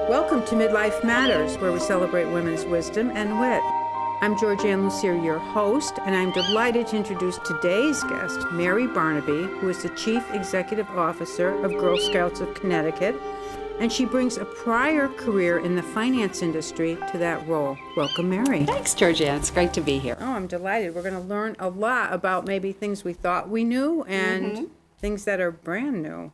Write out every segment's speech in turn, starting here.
Welcome to MidLIFE Matters, where we celebrate women's wisdom and wit. I'm Georgian Lussier, your host, and I'm delighted to introduce today's guest, Mary Barneby, who is the Chief Executive Officer of Girl Scouts of Connecticut, and she brings a prior career in the finance industry to that role. Welcome, Mary. Thanks, Georgian. It's great to be here. Oh, I'm delighted. We're going to learn a lot about maybe things we thought we knew and things that are brand new.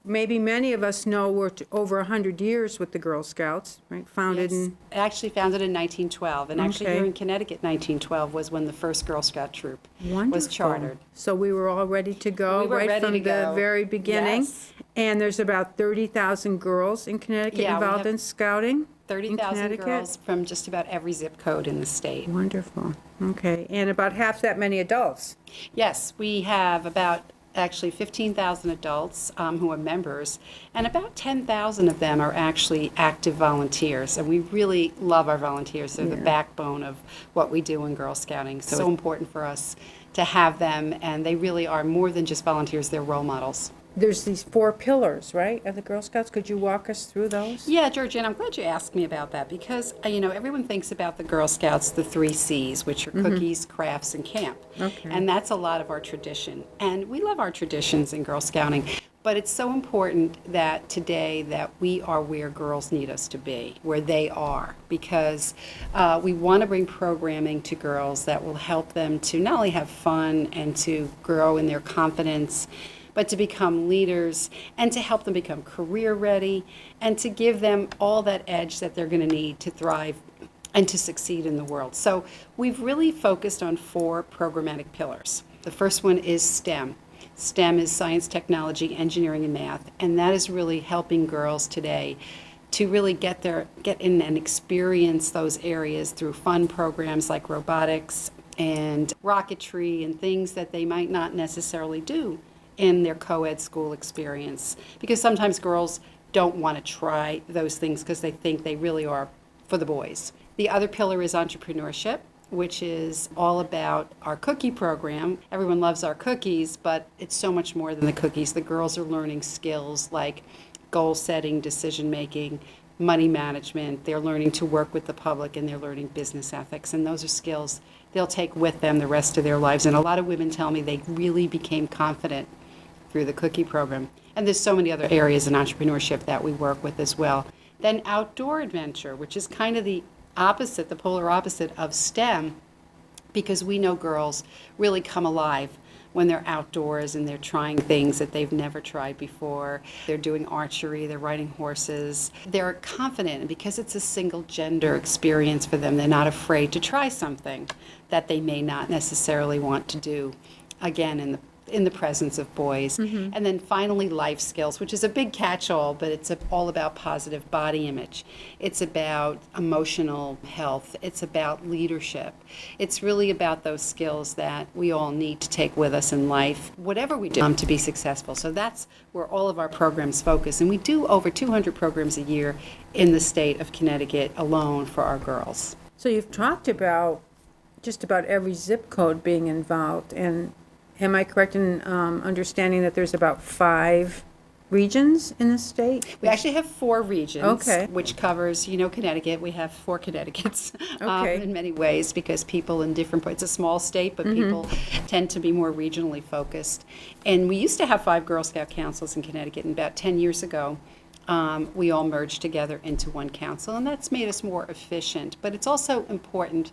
Maybe many of us know we're over 100 years with the Girl Scouts, right? Founded Yes. Actually founded in 1912. And actually Okay. here in Connecticut, 1912 was when the first Girl Scout troop Wonderful. was chartered. So we were all ready to go We were right ready from to the go. very beginning. Yes. And there's about 30,000 girls in Connecticut Yeah, we involved have in scouting. in 30,000 Connecticut. girls from just about every zip code in the state. Wonderful. Okay. And about half that many adults. Yes, we have about actually 15,000 adults who are members, and about 10,000 of them are actually active volunteers. And we really love our volunteers. They're the backbone of what we do in Girl Scouting. So important for us to have them, and they really are more than just volunteers, they're role models. There's these 4 pillars, right, of the Girl Scouts. Could you walk us through those? Yeah, Georgian, I'm glad you asked me about that because, everyone thinks about the Girl Scouts, the 3 C's, which are cookies, crafts, and camp. Okay. And that's a lot of our tradition. And we love our traditions in Girl Scouting, but it's so important that today that we are where girls need us to be, where they are, because we want to bring programming to girls that will help them to not only have fun and to grow in their confidence, but to become leaders and to help them become career ready and to give them all that edge that they're going to need to thrive and to succeed in the world. So we've really focused on 4 programmatic pillars. The first one is STEM. STEM is science, technology, engineering, and math, and that is really helping girls today to really get in and experience those areas through fun programs like robotics and rocketry and things that they might not necessarily do in their co-ed school experience, because sometimes girls don't want to try those things because they think they really are for the boys. The other pillar is entrepreneurship, which is all about our cookie program. Everyone loves our cookies, but it's so much more than the cookies. The girls are learning skills like goal setting, decision making, money management. They're learning to work with the public, and they're learning business ethics, and those are skills they'll take with them the rest of their lives. And a lot of women tell me they really became confident through the cookie program. And there's so many other areas in entrepreneurship that we work with as well. Then outdoor adventure, which is kind of the opposite, the polar opposite of STEM, because we know girls really come alive when they're outdoors and they're trying things that they've never tried before. They're doing archery, they're riding horses. They're confident, and because it's a single gender experience for them, they're not afraid to try something that they may not necessarily want to do, again, in the presence of boys. And then finally, life skills, which is a big catch-all, but it's all about positive body image. It's about emotional health. It's about leadership. It's really about those skills that we all need to take with us in life, whatever we do, to be successful. So that's where all of our programs focus. And we do over 200 programs a year in the state of Connecticut alone for our girls. So you've talked about just about every zip code being involved, and am I correct in understanding that there's about 5 regions in the state? We actually have 4 regions, Okay. which covers, Connecticut. We have 4 Connecticut's Okay. in many ways, because people in different parts, it's a small state, but people tend to be more regionally focused. And we used to have 5 Girl Scout councils in Connecticut, and about 10 years ago, we all merged together into one council, and that's made us more efficient. But it's also important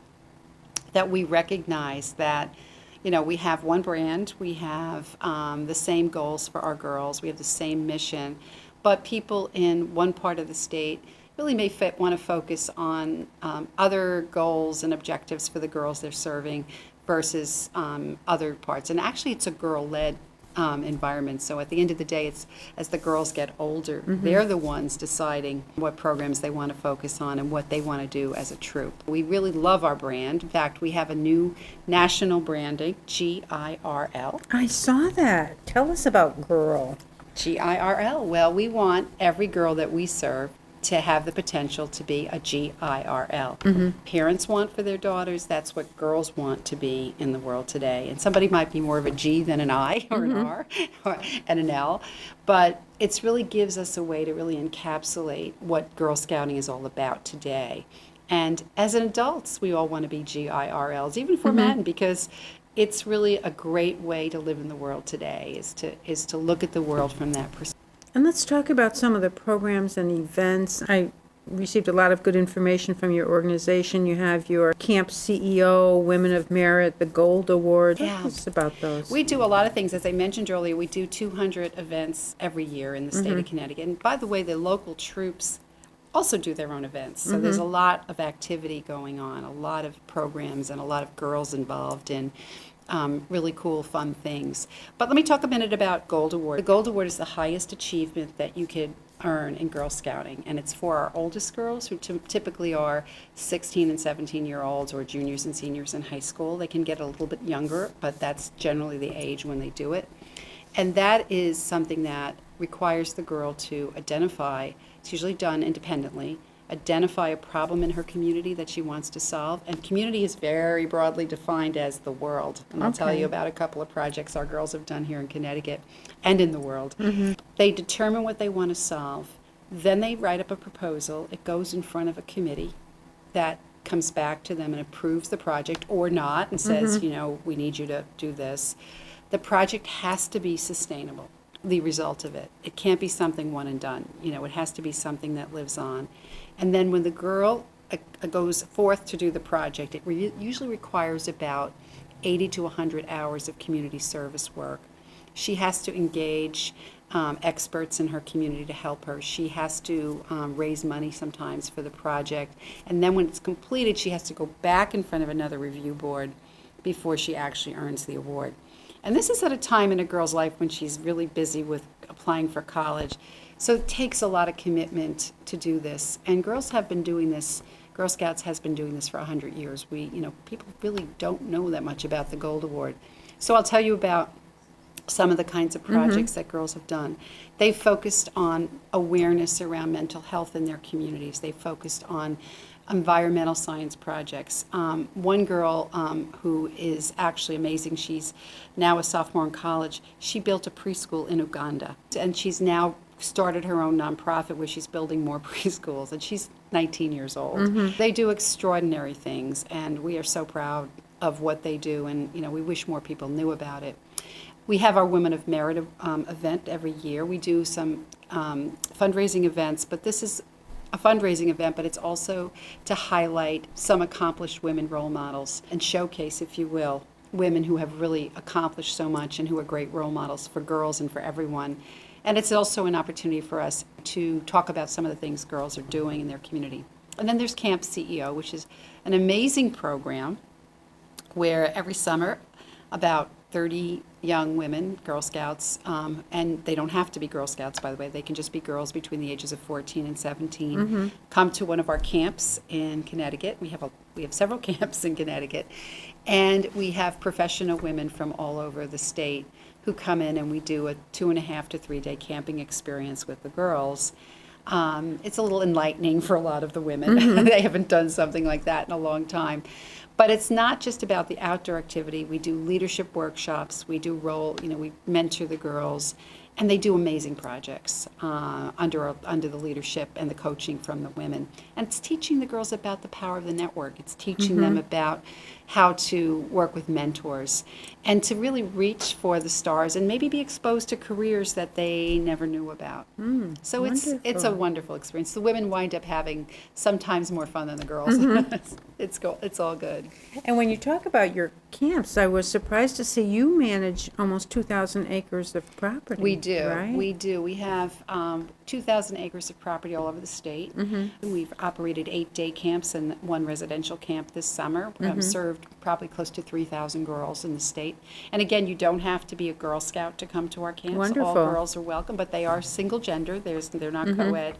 that we recognize that we have one brand, we have the same goals for our girls, we have the same mission, but people in one part of the state really may want to focus on other goals and objectives for the girls they're serving versus other parts. And actually, it's a girl-led environment. So at the end of the day, it's as the girls get older, they're the ones deciding what programs they want to focus on and what they want to do as a troop. We really love our brand. In fact, we have a new national branding, GIRL. I saw that. Tell us about GIRL. GIRL. Well, we want every girl that we serve to have the potential to be a GIRL. Parents want for their daughters, that's what girls want to be in the world today. And somebody might be more of a G than an I or an R and an L, but it really gives us a way to really encapsulate what Girl Scouting is all about today. And as adults, we all want to be GIRLs, even for men, because it's really a great way to live in the world today, is to look at the world from that perspective. And let's talk about some of the programs and events. I received a lot of good information from your organization. You have your Camp CEO, Women of Merit, the Gold Award. Yeah. Tell us about those. We do a lot of things. As I mentioned earlier, we do 200 events every year in the state of Connecticut. And by the way, the local troops also do their own events. So there's a lot of activity going on, a lot of programs and a lot of girls involved in really cool, fun things. But let me talk a minute about Gold Award. The Gold Award is the highest achievement that you could earn in Girl Scouting, and it's for our oldest girls, who typically are 16 and 17-year-olds or juniors and seniors in high school. They can get a little bit younger, but that's generally the age when they do it. And that is something that requires the girl to identify, it's usually done independently, identify a problem in her community that she wants to solve. And community is very broadly defined as the world. And I'll tell you about a couple of projects our girls have done here in Connecticut and in the world. They determine what they want to solve. Then they write up a proposal. It goes in front of a committee that comes back to them and approves the project or not and says, you know, we need you to do this. The project has to be sustainable, the result of it. It can't be something one and done. You know, it has to be something that lives on. And then when the girl goes forth to do the project, it usually requires about 80 to 100 hours of community service work. She has to engage experts in her community to help her. She has to raise money sometimes for the project. And then when it's completed, she has to go back in front of another review board before she actually earns the award. And this is at a time in a girl's life when she's really busy with applying for college. So it takes a lot of commitment to do this. And girls have been doing this, Girl Scouts has been doing this for 100 years. People really don't know that much about the Gold Award. So I'll tell you about some of the kinds of projects that girls have done. They've focused on awareness around mental health in their communities. They've focused on environmental science projects. One girl who is actually amazing, she's now a sophomore in college, she built a preschool in Uganda. And she's now started her own nonprofit where she's building more preschools, and she's 19 years old. They do extraordinary things, and we are so proud of what they do, and we wish more people knew about it. We have our Women of Merit event every year. We do some fundraising events, but this is a fundraising event, but it's also to highlight some accomplished women role models and showcase, if you will, women who have really accomplished so much and who are great role models for girls and for everyone. And it's also an opportunity for us to talk about some of the things girls are doing in their community. And then there's Camp CEO, which is an amazing program where every summer about 30 young women, Girl Scouts, and they don't have to be Girl Scouts, by the way. They can just be girls between the ages of 14 and 17, come to one of our camps in Connecticut. We have several camps in Connecticut, and we have professional women from all over the state who come in, and we do a 2.5 to 3 day camping experience with the girls. It's a little enlightening for a lot of the women. They haven't done something like that in a long time. But it's not just about the outdoor activity. We do leadership workshops. We do we mentor the girls, and they do amazing projects under the leadership and the coaching from the women. And it's teaching the girls about the power of the network. It's teaching them about how to work with mentors and to really reach for the stars and maybe be exposed to careers that they never knew about. So it's a wonderful experience. The women wind up having sometimes more fun than the girls. It's all good. And when you talk about your camps, I was surprised to see you manage almost 2,000 acres of property. We do. Right? We do. We have 2,000 acres of property all over the state. We've operated 8 day camps and 1 residential camp this summer. Served probably close to 3,000 girls in the state. And again, you don't have to be a Girl Scout to come to our camps. Wonderful. All girls are welcome, but they are single gender. They're not co-ed.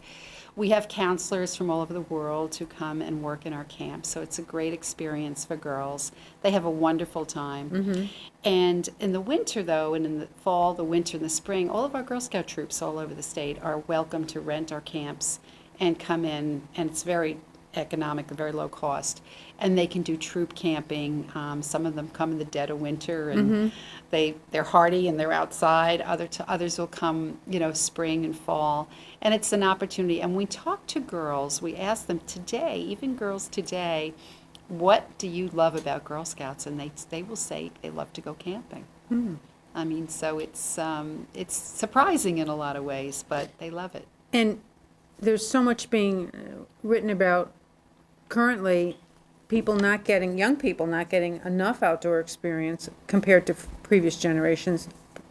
We have counselors from all over the world who come and work in our camps, so it's a great experience for girls. They have a wonderful time. And in the winter, though, and in the fall, the winter, and the spring, all of our Girl Scout troops all over the state are welcome to rent our camps and come in, and it's very economic, very low cost. And they can do troop camping. Some of them come in the dead of winter, and they're hardy and they're outside. Others will come, spring and fall. And it's an opportunity. And we talk to girls, we ask them today, even girls today, what do you love about Girl Scouts? And they will say they love to go camping. I mean, so it's surprising in a lot of ways, but they love it. And there's so much being written about currently young people not getting enough outdoor experience compared to previous generations,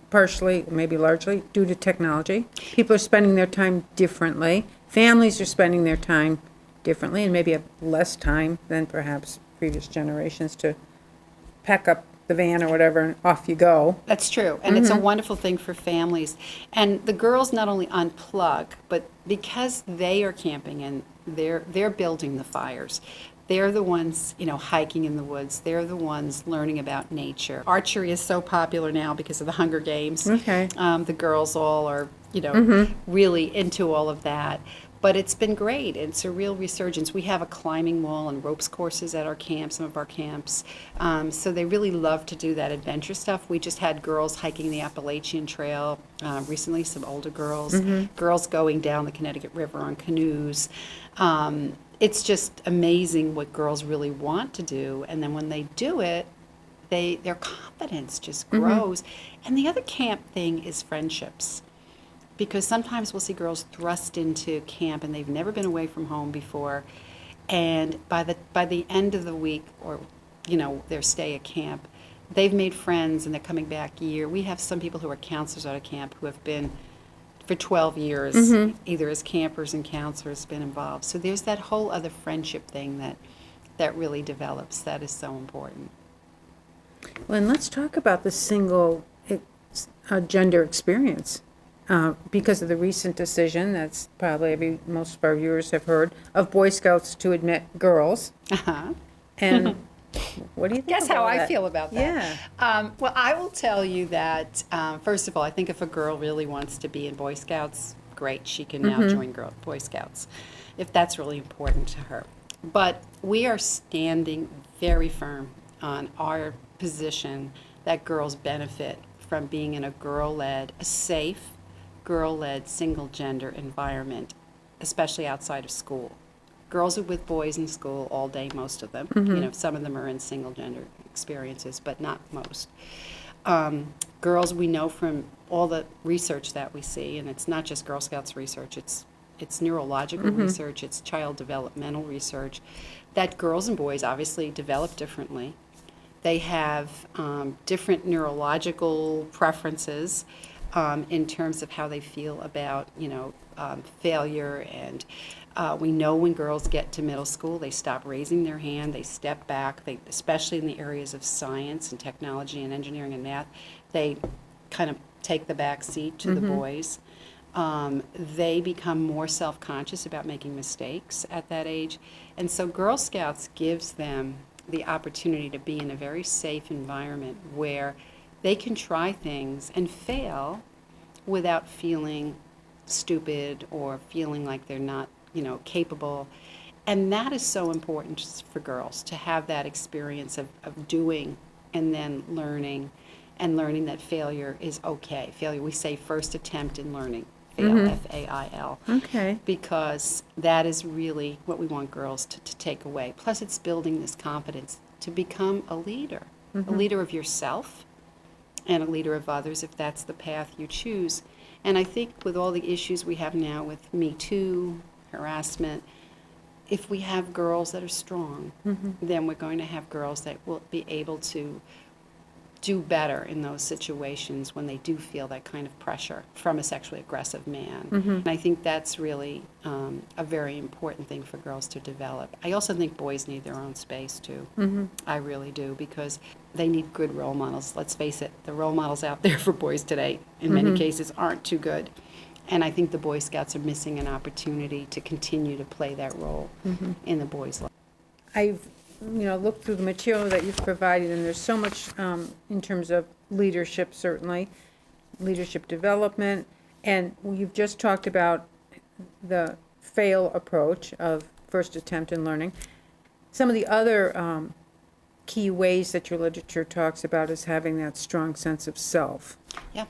partially, maybe largely, due to technology. People are spending their time differently. Families are spending their time differently and maybe have less time than perhaps previous generations to pack up the van or whatever and off you go. That's true, and it's a wonderful thing for families. And the girls not only unplug, but because they are camping and they're building the fires, they're the ones, hiking in the woods. They're the ones learning about nature. Archery is so popular now because of the Hunger Games. Okay. The girls all are, really into all of that. But it's been great. It's a real resurgence. We have a climbing wall and ropes courses at our camp, some of our camps. So they really love to do that adventure stuff. We just had girls hiking the Appalachian Trail recently, some older girls. Girls going down the Connecticut River on canoes. It's just amazing what girls really want to do. And then when they do it, their confidence just grows. And the other camp thing is friendships. Because sometimes we'll see girls thrust into camp and they've never been away from home before, and by the end of the week or their stay at camp, they've made friends and they're coming back a year. We have some people who are counselors out of camp who have been for 12 years, either as campers and counselors, been involved. So there's that whole other friendship thing that really develops. That is so important. Well, and let's talk about the single gender experience. Because of the recent decision, that's probably most of our viewers have heard, of Boy Scouts to admit girls. And what do you think Guess about how that? I feel about that. Yeah. Well, I will tell you that, first of all, I think if a girl really wants to be in Boy Scouts, great, she can now join Boy Scouts, if that's really important to her. But we are standing very firm on our position that girls benefit from being in a safe, girl-led, single-gender environment, especially outside of school. Girls are with boys in school all day, most of them. Some of them are in single-gender experiences, but not most. Girls, we know from all the research that we see, and it's not just Girl Scouts research, it's neurological research, it's child developmental research, that girls and boys obviously develop differently. They have different neurological preferences in terms of how they feel about, failure. And we know when girls get to middle school, they stop raising their hand, they step back, especially in the areas of science and technology and engineering and math, they kind of take the back seat to the boys. They become more self-conscious about making mistakes at that age. And so Girl Scouts gives them the opportunity to be in a very safe environment where they can try things and fail without feeling stupid or feeling like they're not, capable. And that is so important for girls, to have that experience of doing and then learning, and learning that failure is okay. Failure, we say first attempt in learning, fail, F-A-I-L. Okay. Because that is really what we want girls to take away. Plus it's building this confidence to become a leader of yourself, and a leader of others if that's the path you choose. And I think with all the issues we have now with Me Too, harassment, if we have girls that are strong, then we're going to have girls that will be able to do better in those situations when they do feel that kind of pressure from a sexually aggressive man. And I think that's really a very important thing for girls to develop. I also think boys need their own space too. I really do, because they need good role models. Let's face it, the role models out there for boys today in many cases aren't too good. And I think the Boy Scouts are missing an opportunity to continue to play that role in the boys' life. I've looked through the material that you've provided, and there's so much in terms of leadership, certainly, leadership development, and you've just talked about the fail approach of first attempt in learning. Some of the other key ways that your literature talks about is having that strong sense of self, Yeah.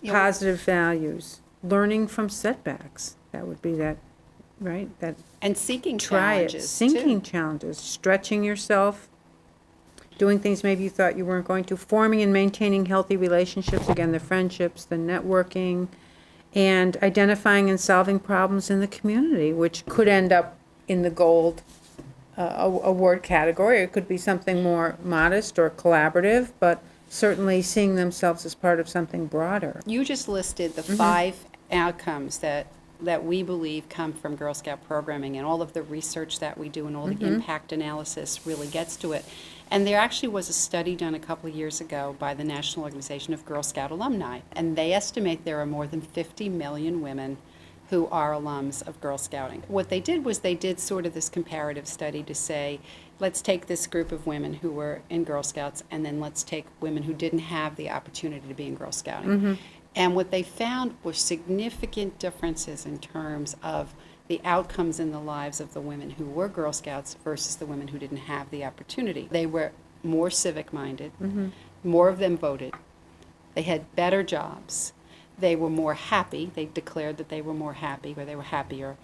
positive values, learning from setbacks. That would be that, right? That And seeking try it, challenges, sinking too. challenges, stretching yourself, doing things maybe you thought you weren't going to, forming and maintaining healthy relationships, again, the friendships, the networking, and identifying and solving problems in the community, which could end up in the gold award category. It could be something more modest or collaborative, but certainly seeing themselves as part of something broader. You just listed the 5 outcomes that we believe come from Girl Scout programming, and all of the research that we do and all the impact analysis really gets to it. And there actually was a study done a couple of years ago by the National Organization of Girl Scout Alumni, and they estimate there are more than 50 million women who are alums of Girl Scouting. What they did was they did sort of this comparative study to say, let's take this group of women who were in Girl Scouts, and then let's take women who didn't have the opportunity to be in Girl Scouting. And what they found were significant differences in terms of the outcomes in the lives of the women who were Girl Scouts versus the women who didn't have the opportunity. They were more civic-minded, more of them voted, they had better jobs, they were more happy, they declared that they were more happy, or they were happier,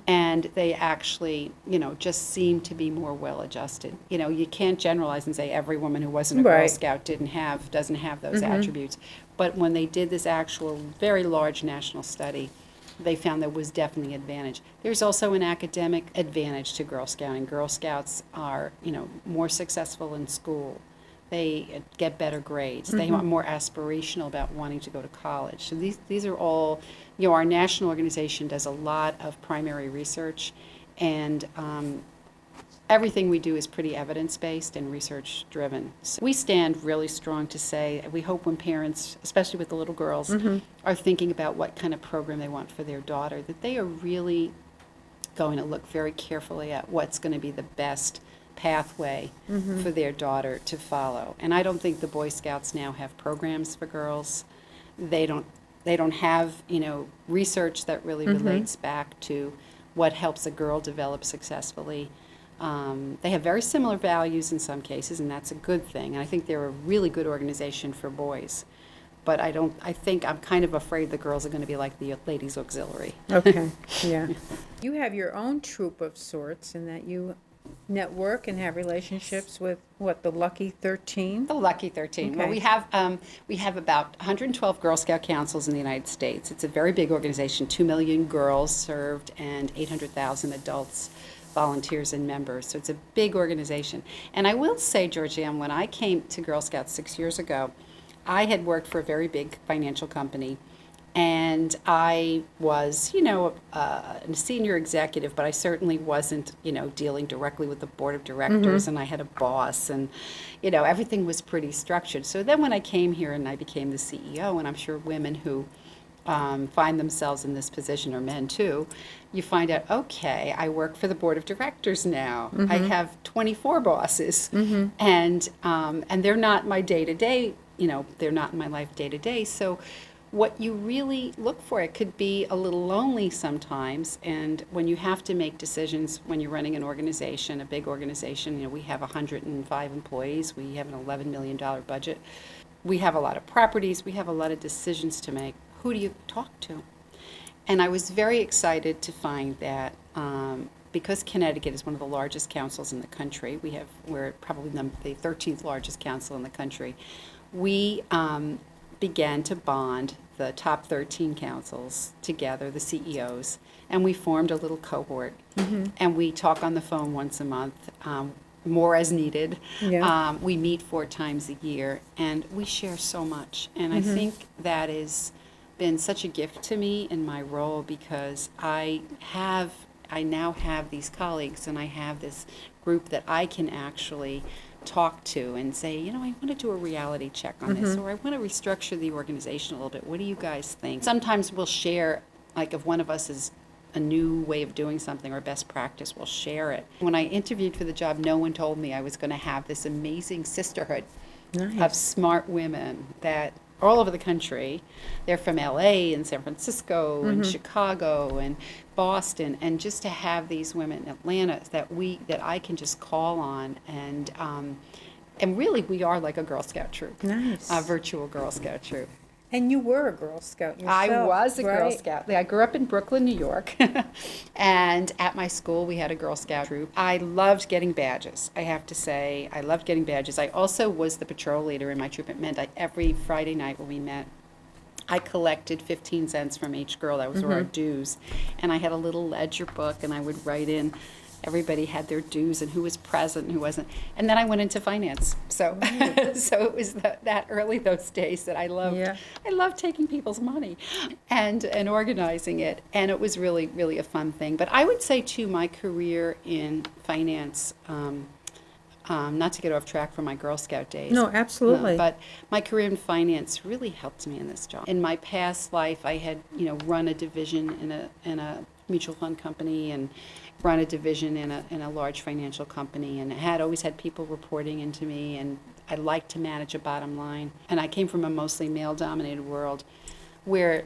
and they actually, just seemed to be more well-adjusted. You can't generalize and say every woman who wasn't a Girl Right. Scout doesn't have those attributes. But when they did this actual very large national study, they found there was definitely advantage. There's also an academic advantage to Girl Scouting. Girl Scouts are, more successful in school. They get better grades. They are more aspirational about wanting to go to college. So these are all, our national organization does a lot of primary research, and everything we do is pretty evidence-based and research-driven. So we stand really strong to say, we hope when parents, especially with the little girls, are thinking about what kind of program they want for their daughter, that they are really going to look very carefully at what's going to be the best pathway for their daughter to follow. And I don't think the Boy Scouts now have programs for girls. They don't have, research that really relates back to what helps a girl develop successfully. They have very similar values in some cases, and that's a good thing. And I think they're a really good organization for boys. But I think I'm kind of afraid the girls are going to be like the Ladies Auxiliary. Okay, yeah. You have your own troop of sorts in that you network and have relationships with, the Lucky 13? The Lucky 13. Well, Okay. we have about 112 Girl Scout councils in the United States. It's a very big organization, 2 million girls served and 800,000 adults, volunteers and members. So it's a big organization. And I will say, Georgian, when I came to Girl Scouts 6 years ago, I had worked for a very big financial company, and I was, a senior executive, but I certainly wasn't, dealing directly with the board of directors, and I had a boss, and, everything was pretty structured. So then when I came here and I became the CEO, and I'm sure women who find themselves in this position, or men too, you find out, okay, I work for the board of directors now. I have 24 bosses, and they're not my day-to-day, they're not in my life day-to-day. So what you really look for, it could be a little lonely sometimes, and when you have to make decisions when you're running an organization, a big organization, we have 105 employees, we have an $11 million budget, we have a lot of properties, we have a lot of decisions to make. Who do you talk to? And I was very excited to find that because Connecticut is one of the largest councils in the country, we're probably the 13th largest council in the country, we began to bond the top 13 councils together, the CEOs, and we formed a little cohort. And we talk on the phone once a month, more as needed. Yeah. We meet 4 times a year, and we share so much. And I think that has been such a gift to me in my role, because I now have these colleagues, and I have this group that I can actually talk to and say, I want to do a reality check on this, or I want to restructure the organization a little bit. What do you guys think? Sometimes we'll share, like if one of us is a new way of doing something or best practice, we'll share it. When I interviewed for the job, no one told me I was going to have this amazing sisterhood of smart women that all over the country. They're from LA and San Francisco and Chicago and Boston, and just to have these women in Atlanta that I can just call on, and really we are like a Girl Scout troop, Nice. a virtual Girl Scout troop. And you were a Girl Scout yourself. I was a Girl right? Scout. I grew up in Brooklyn, New York, and at my school we had a Girl Scout troop. I loved getting badges, I have to say. I loved getting badges. I also was the patrol leader in my troop. It meant every Friday night when we met, I collected 15 cents from each girl. That was our dues. And I had a little ledger book, and I would write in, everybody had their dues and who was present and who wasn't. And then I went into finance. So so it was that early, those days, that I loved. Yeah. I loved taking people's money and organizing it. And it was really, really a fun thing. But I would say, too, my career in finance, not to get off track from my Girl Scout days. No, absolutely. But my career in finance really helped me in this job. In my past life, I had, run a division in a mutual fund company and run a division in a large financial company, and always had people reporting into me, and I liked to manage a bottom line. And I came from a mostly male-dominated world where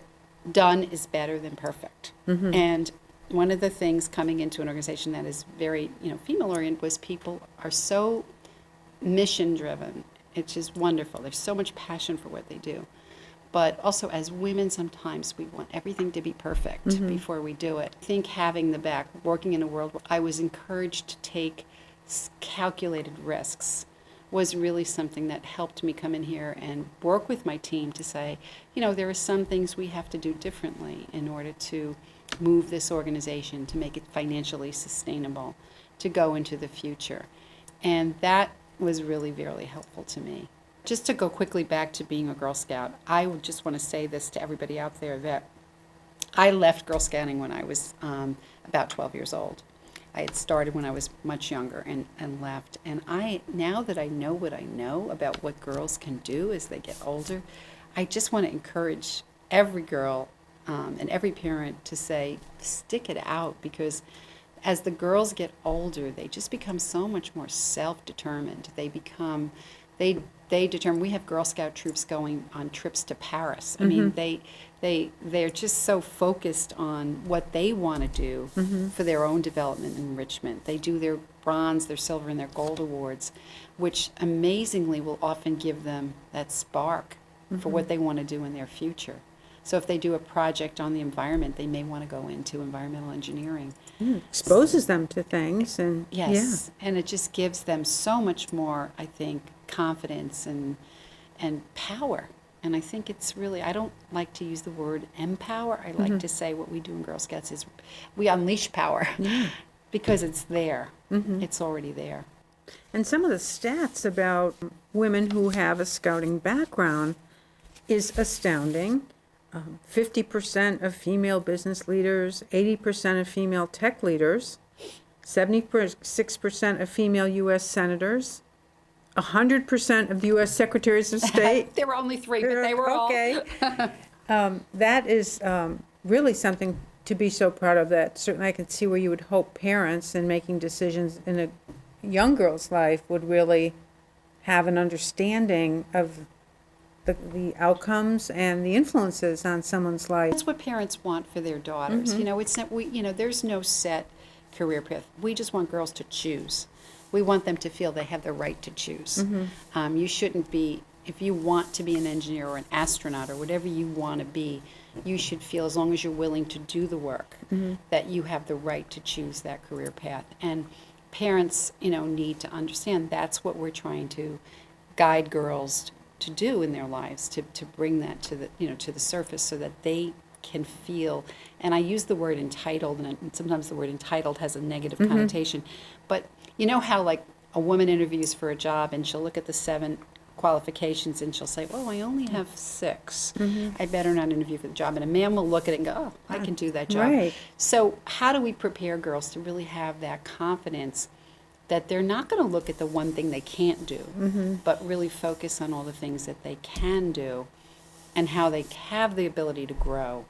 done is better than perfect. And one of the things coming into an organization that is very, female-oriented was people are so mission-driven. It's just wonderful. There's so much passion for what they do. But also, as women, sometimes we want everything to be perfect before we do it. I think having the back, working in a world where I was encouraged to take calculated risks, was really something that helped me come in here and work with my team to say, there are some things we have to do differently in order to move this organization, to make it financially sustainable, to go into the future. And that was really, really helpful to me. Just to go quickly back to being a Girl Scout, I would just want to say this to everybody out there, that I left Girl Scouting when I was about 12 years old. I had started when I was much younger and left. And now that I know what I know about what girls can do as they get older, I just want to encourage every girl and every parent to say, stick it out, because as the girls get older, they just become so much more self-determined. They determine. We have Girl Scout troops going on trips to Paris. I mean, they're just so focused on what they want to do for their own development and enrichment. They do their bronze, their silver, and their gold awards, which amazingly will often give them that spark for what they want to do in their future. So if they do a project on the environment, they may want to go into environmental engineering. Exposes them to things, and Yes, and it just gives them so much more, I think, confidence and power. And I think it's really, I don't like to use the word empower. I like to say what we do in Girl Scouts is we unleash power because it's there. It's already there. And some of the stats about women who have a scouting background is astounding. 50% of female business leaders, 80% of female tech leaders, 76% of female U.S. senators, 100% of U.S. secretaries of state. There were only 3, but they were all. Okay. That is really something to be so proud of. That certainly I can see where you would hope parents in making decisions in a young girl's life would really have an understanding of the outcomes and the influences on someone's life. That's what parents want for their daughters. It's not, there's no set career path. We just want girls to choose. We want them to feel they have the right to choose. You shouldn't be, if you want to be an engineer or an astronaut or whatever you want to be, you should feel, as long as you're willing to do the work, that you have the right to choose that career path. And parents, need to understand that's what we're trying to guide girls to do in their lives, to bring that to the, to the surface so that they can feel, and I use the word entitled, and sometimes the word entitled has a negative connotation, but you know how like a woman interviews for a job and she'll look at the 7 qualifications and she'll say, oh, I only have 6. I better not interview for the job. And a man will look at it and go, oh, I can do that job. Right. So how do we prepare girls to really have that confidence that they're not going to look at the one thing they can't do, but really focus on all the things that they can do and how they have the ability to grow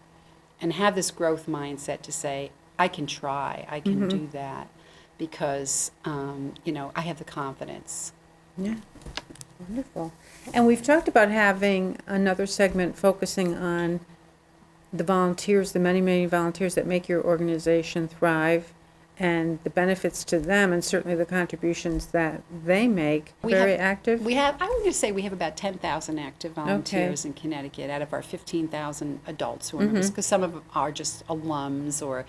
and have this growth mindset to say, I can try, I can do that because, I have the confidence. Yeah. Wonderful. And we've talked about having another segment focusing on the volunteers, the many, many volunteers that make your organization thrive, and the benefits to them, and certainly the contributions that they make. Very active? I would just say we have about 10,000 active volunteers in Connecticut out of our 15,000 adults who are members, because some of them are just alums or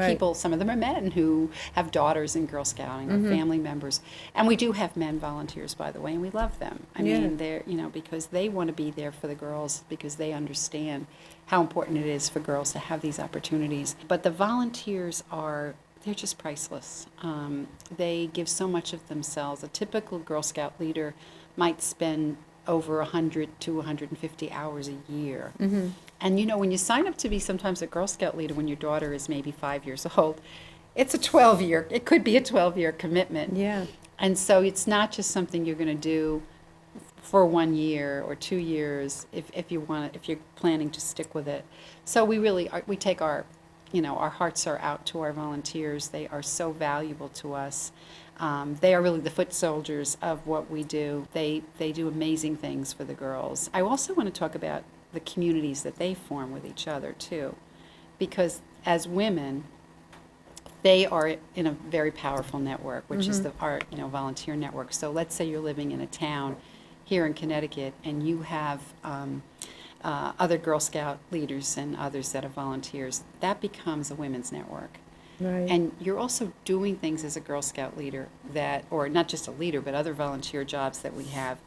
people, some of them are men who have daughters in Girl Scouting or family members. And we do have men volunteers, by the way, and we love them. I mean, they're, because they want to be there for the girls, because they understand how important it is for girls to have these opportunities. But the volunteers they're just priceless. They give so much of themselves. A typical Girl Scout leader might spend over 100 to 150 hours a year. And when you sign up to be sometimes a Girl Scout leader when your daughter is maybe 5 years old, it could be a 12-year commitment. Yeah. And so it's not just something you're going to do for 1 year or 2 years if you're planning to stick with it. So we take our hearts are out to our volunteers. They are so valuable to us. They are really the foot soldiers of what we do. They do amazing things for the girls. I also want to talk about the communities that they form with each other too, because as women, they are in a very powerful network, which is our volunteer network. So let's say you're living in a town here in Connecticut, and you have other Girl Scout leaders and others that are volunteers. That becomes a women's network. Right. And you're also doing things as a Girl Scout leader or not just a leader, but other volunteer jobs that we have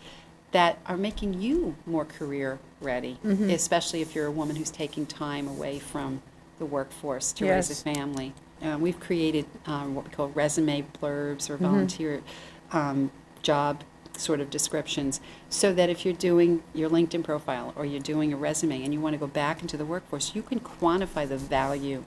that are making you more career ready, especially if you're a woman who's taking time away from the workforce to raise a family. We've created what we call resume blurbs or volunteer job sort of descriptions, so that if you're doing your LinkedIn profile or you're doing a resume and you want to go back into the workforce, you can quantify the value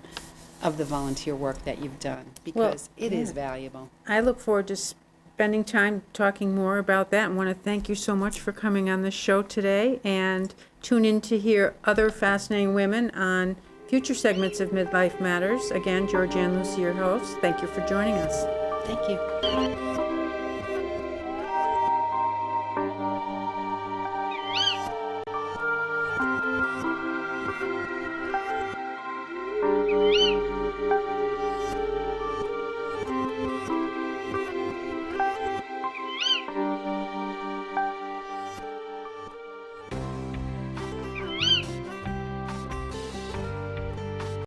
of the volunteer work that you've done, because it is valuable. I look forward to spending time talking more about that, and want to thank you so much for coming on the show today, and tune in to hear other fascinating women on future segments of MidLIFE Matters. Again, Georgian Lussier, your host. Thank you for joining us. Thank you.